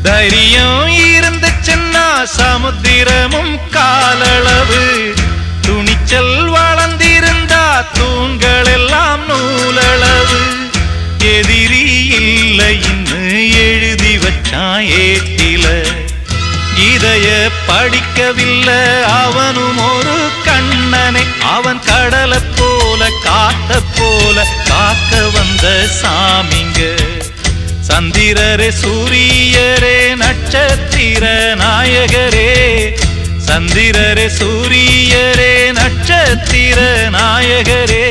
தைரியம் இருந்துச்சுன்னா சமுத்திரமும் காலளவு, துணிச்சல் வளர்ந்திருந்தா தூண்கள் எல்லாம் நூலளவு. எதிரி இல்லைன்னு எழுதி வச்சான் ஏட்டில, இதைய படிக்கவில்லை அவனும் ஒரு கண்ணனை. அவன் கடலை போல காத்த போல காக்க வந்த சாமிங்க. சந்திரரே சூரியரே நட்சத்திர நாயகரே, சந்திரரே சூரியரே நட்சத்திர நாயகரே.